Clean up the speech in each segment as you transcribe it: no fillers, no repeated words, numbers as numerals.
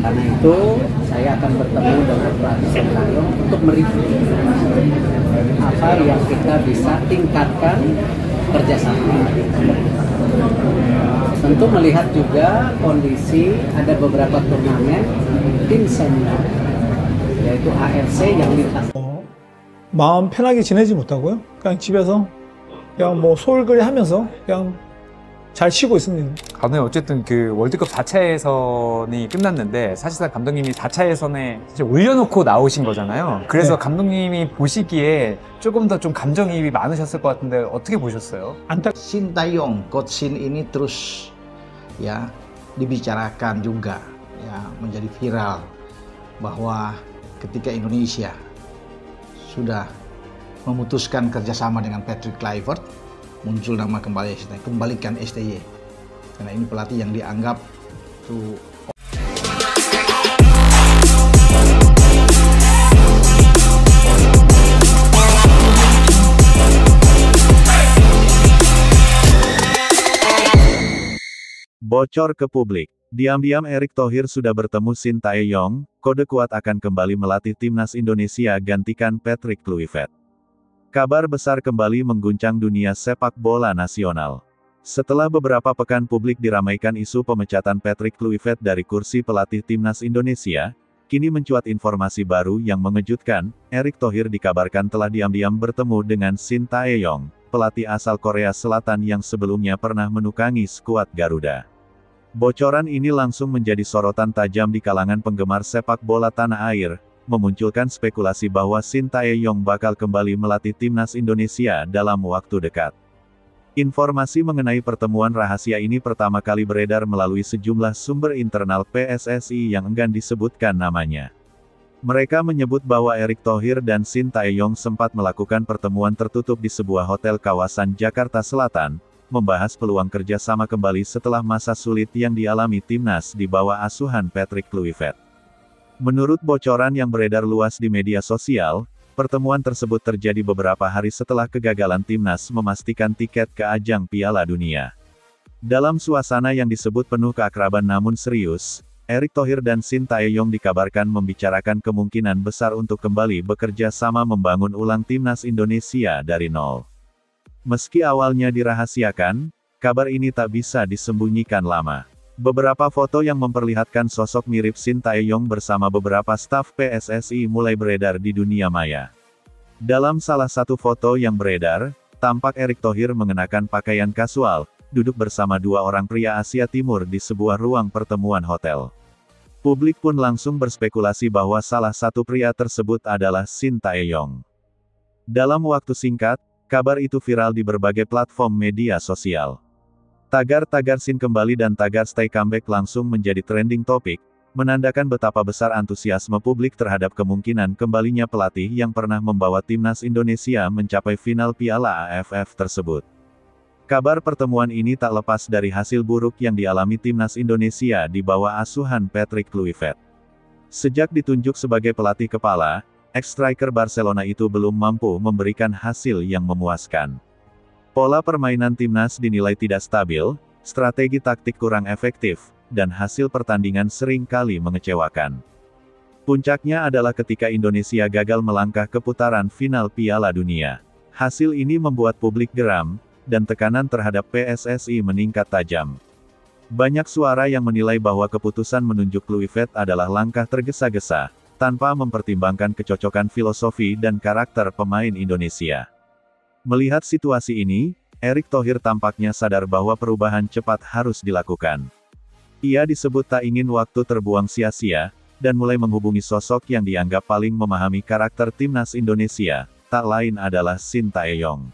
Karena itu saya akan bertemu dengan pelatih Sintayong untuk mereview apa yang kita bisa tingkatkan kerjasama. Tentu melihat juga kondisi ada beberapa turnamen tim senior, yaitu AFC yang lintas. 마음 편하게 지내지 못하고요. 그냥 집에서 그냥 뭐 소홀거리 하면서 그냥 잘 쉬고 있습니다. 오늘 어쨌든 그 월드컵 4차 예선이 끝났는데 사실상 감독님이 4차 예선에 사실 올려놓고 나오신 거잖아요. 그래서 네. 감독님이 보시기에 조금 더 좀 감정이입이 많으셨을 것 같은데 어떻게 보셨어요? Sintayong, Coach Shin ini terus ya dibicarakan juga, ya menjadi viral bahwa ketika Indonesia sudah memutuskan kerjasama dengan Patrick Kluivert, muncul nama kembalikan STY, karena ini pelatih yang dianggap tuh. Bocor ke publik. Diam-diam Erick Thohir sudah bertemu Sintayong, kode kuat akan kembali melatih timnas Indonesia gantikan Patrick Kluivert. Kabar besar kembali mengguncang dunia sepak bola nasional. Setelah beberapa pekan publik diramaikan isu pemecatan Patrick Kluivert dari kursi pelatih timnas Indonesia, kini mencuat informasi baru yang mengejutkan. Erick Thohir dikabarkan telah diam-diam bertemu dengan Sintayong, pelatih asal Korea Selatan yang sebelumnya pernah menukangi skuad Garuda. Bocoran ini langsung menjadi sorotan tajam di kalangan penggemar sepak bola tanah air, memunculkan spekulasi bahwa Sintayong bakal kembali melatih timnas Indonesia dalam waktu dekat. Informasi mengenai pertemuan rahasia ini pertama kali beredar melalui sejumlah sumber internal PSSI yang enggan disebutkan namanya. Mereka menyebut bahwa Erick Thohir dan Sintayong sempat melakukan pertemuan tertutup di sebuah hotel kawasan Jakarta Selatan, membahas peluang kerjasama kembali setelah masa sulit yang dialami timnas di bawah asuhan Patrick Kluivert. Menurut bocoran yang beredar luas di media sosial, pertemuan tersebut terjadi beberapa hari setelah kegagalan timnas memastikan tiket ke ajang Piala Dunia. Dalam suasana yang disebut penuh keakraban namun serius, Erick Thohir dan Sintayong dikabarkan membicarakan kemungkinan besar untuk kembali bekerja sama membangun ulang timnas Indonesia dari nol. Meski awalnya dirahasiakan, kabar ini tak bisa disembunyikan lama. Beberapa foto yang memperlihatkan sosok mirip Sintayong bersama beberapa staf PSSI mulai beredar di dunia maya. Dalam salah satu foto yang beredar, tampak Erick Thohir mengenakan pakaian kasual, duduk bersama dua orang pria Asia Timur di sebuah ruang pertemuan hotel. Publik pun langsung berspekulasi bahwa salah satu pria tersebut adalah Sintayong. Dalam waktu singkat, kabar itu viral di berbagai platform media sosial. Tagar-tagar Sin kembali dan tagar Stay Comeback langsung menjadi trending topik, menandakan betapa besar antusiasme publik terhadap kemungkinan kembalinya pelatih yang pernah membawa timnas Indonesia mencapai final Piala AFF tersebut. Kabar pertemuan ini tak lepas dari hasil buruk yang dialami timnas Indonesia di bawah asuhan Patrick Kluivert. Sejak ditunjuk sebagai pelatih kepala, ex-striker Barcelona itu belum mampu memberikan hasil yang memuaskan. Pola permainan timnas dinilai tidak stabil, strategi taktik kurang efektif, dan hasil pertandingan sering kali mengecewakan. Puncaknya adalah ketika Indonesia gagal melangkah ke putaran final Piala Dunia. Hasil ini membuat publik geram, dan tekanan terhadap PSSI meningkat tajam. Banyak suara yang menilai bahwa keputusan menunjuk Kluivert adalah langkah tergesa-gesa, tanpa mempertimbangkan kecocokan filosofi dan karakter pemain Indonesia. Melihat situasi ini, Erick Thohir tampaknya sadar bahwa perubahan cepat harus dilakukan. Ia disebut tak ingin waktu terbuang sia-sia, dan mulai menghubungi sosok yang dianggap paling memahami karakter timnas Indonesia, tak lain adalah Sintayong.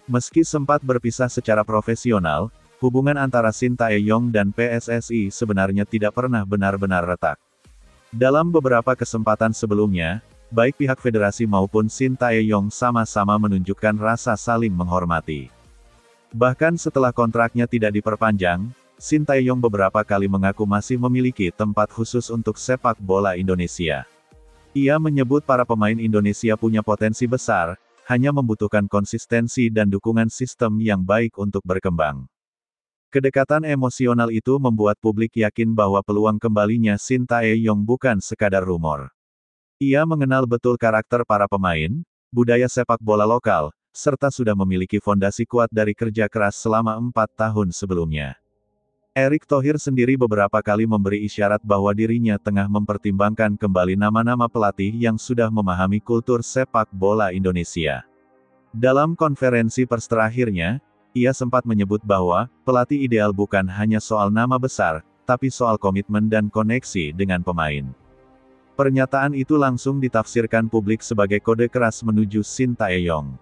Meski sempat berpisah secara profesional, hubungan antara Sintayong dan PSSI sebenarnya tidak pernah benar-benar retak. Dalam beberapa kesempatan sebelumnya, baik pihak federasi maupun Sintayong sama-sama menunjukkan rasa saling menghormati. Bahkan setelah kontraknya tidak diperpanjang, Sintayong beberapa kali mengaku masih memiliki tempat khusus untuk sepak bola Indonesia. Ia menyebut para pemain Indonesia punya potensi besar, hanya membutuhkan konsistensi dan dukungan sistem yang baik untuk berkembang. Kedekatan emosional itu membuat publik yakin bahwa peluang kembalinya Shin Tae-yong bukan sekadar rumor. Ia mengenal betul karakter para pemain, budaya sepak bola lokal, serta sudah memiliki fondasi kuat dari kerja keras selama 4 tahun sebelumnya. Erick Thohir sendiri beberapa kali memberi isyarat bahwa dirinya tengah mempertimbangkan kembali nama-nama pelatih yang sudah memahami kultur sepak bola Indonesia. Dalam konferensi pers terakhirnya, ia sempat menyebut bahwa pelatih ideal bukan hanya soal nama besar, tapi soal komitmen dan koneksi dengan pemain. Pernyataan itu langsung ditafsirkan publik sebagai kode keras menuju Shin Tae-yong.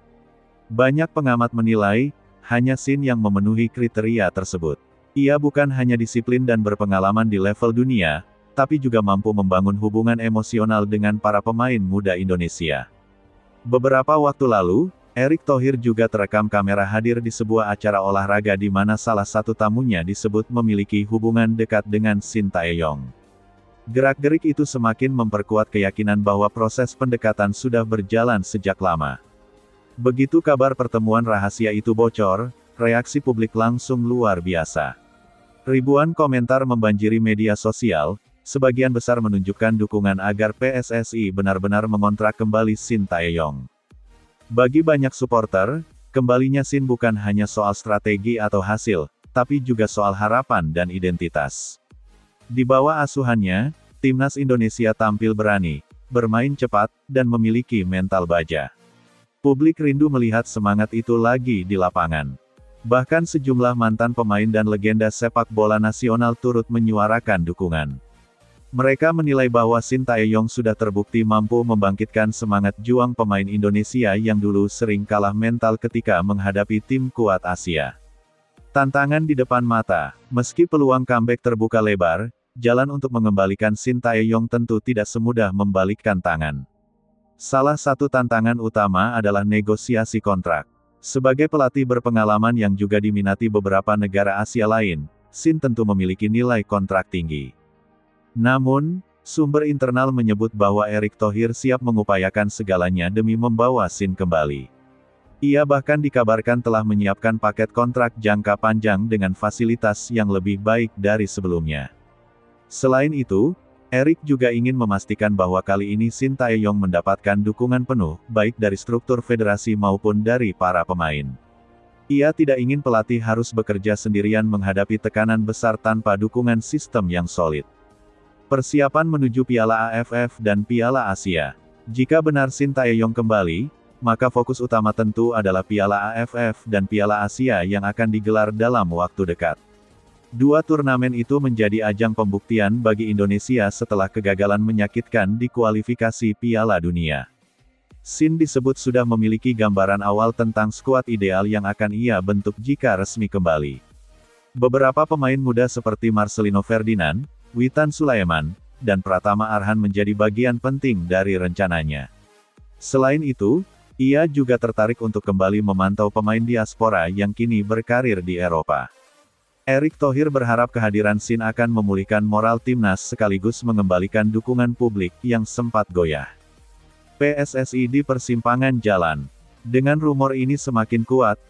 Banyak pengamat menilai, hanya Shin yang memenuhi kriteria tersebut. Ia bukan hanya disiplin dan berpengalaman di level dunia, tapi juga mampu membangun hubungan emosional dengan para pemain muda Indonesia. Beberapa waktu lalu, Erick Thohir juga terekam kamera hadir di sebuah acara olahraga di mana salah satu tamunya disebut memiliki hubungan dekat dengan Shin Tae-yong. Gerak-gerik itu semakin memperkuat keyakinan bahwa proses pendekatan sudah berjalan sejak lama. Begitu kabar pertemuan rahasia itu bocor, reaksi publik langsung luar biasa. Ribuan komentar membanjiri media sosial, sebagian besar menunjukkan dukungan agar PSSI benar-benar mengontrak kembali Shin Tae-yong. Bagi banyak supporter, kembalinya Shin bukan hanya soal strategi atau hasil, tapi juga soal harapan dan identitas. Di bawah asuhannya, timnas Indonesia tampil berani, bermain cepat, dan memiliki mental baja. Publik rindu melihat semangat itu lagi di lapangan. Bahkan sejumlah mantan pemain dan legenda sepak bola nasional turut menyuarakan dukungan. Mereka menilai bahwa Shin Tae-yong sudah terbukti mampu membangkitkan semangat juang pemain Indonesia yang dulu sering kalah mental ketika menghadapi tim kuat Asia. Tantangan di depan mata, meski peluang comeback terbuka lebar, jalan untuk mengembalikan Shin Tae-yong tentu tidak semudah membalikkan tangan. Salah satu tantangan utama adalah negosiasi kontrak. Sebagai pelatih berpengalaman yang juga diminati beberapa negara Asia lain, Shin tentu memiliki nilai kontrak tinggi. Namun, sumber internal menyebut bahwa Erick Thohir siap mengupayakan segalanya demi membawa Shin kembali. Ia bahkan dikabarkan telah menyiapkan paket kontrak jangka panjang dengan fasilitas yang lebih baik dari sebelumnya. Selain itu, Erick juga ingin memastikan bahwa kali ini Shin Tae-yong mendapatkan dukungan penuh, baik dari struktur federasi maupun dari para pemain. Ia tidak ingin pelatih harus bekerja sendirian menghadapi tekanan besar tanpa dukungan sistem yang solid. Persiapan menuju Piala AFF dan Piala Asia. Jika benar Shin Tae-yong kembali, maka fokus utama tentu adalah Piala AFF dan Piala Asia yang akan digelar dalam waktu dekat. Dua turnamen itu menjadi ajang pembuktian bagi Indonesia setelah kegagalan menyakitkan di kualifikasi Piala Dunia. Shin disebut sudah memiliki gambaran awal tentang skuad ideal yang akan ia bentuk jika resmi kembali. Beberapa pemain muda seperti Marcelino Ferdinand, Witan Sulaiman, dan Pratama Arhan menjadi bagian penting dari rencananya. Selain itu, ia juga tertarik untuk kembali memantau pemain diaspora yang kini berkarir di Eropa. Erick Thohir berharap kehadiran Shin akan memulihkan moral timnas sekaligus mengembalikan dukungan publik yang sempat goyah. PSSI di persimpangan jalan. Dengan rumor ini semakin kuat,